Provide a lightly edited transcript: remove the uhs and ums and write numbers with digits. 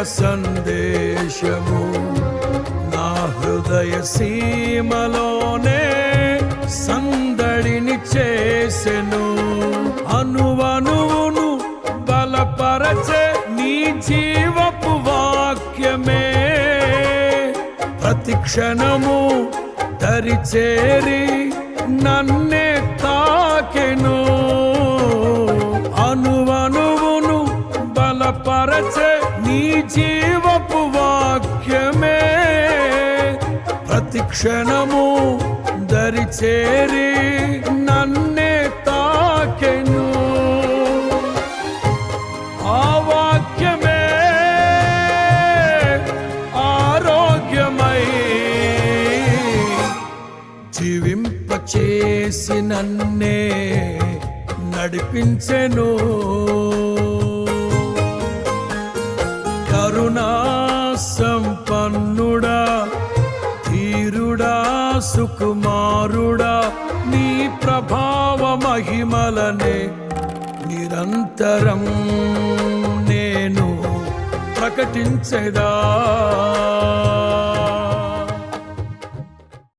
సందేశము నా హృదయ సీమలోనే సందడిని చేసెను. అనువనువును బలపరచే నీ జీవపు వాక్యమే ప్రతి క్షణము దరిచేరి నన్నే తాకెను. అనువనువును బలపరచే నీ జీవపు వాక్యమే ప్రతి క్షణము దరిచేరి నన్నే తాకెను. ఆ వాక్యమే ఆరోగ్యమై జీవింపచేసి నన్నే నడిపించెను. కరుణా సంపన్నుడా, ధీరుడా, సుకుమారుడా, నీ ప్రభావ మహిమలనే నిరంతరం నేను ప్రకటించెదా.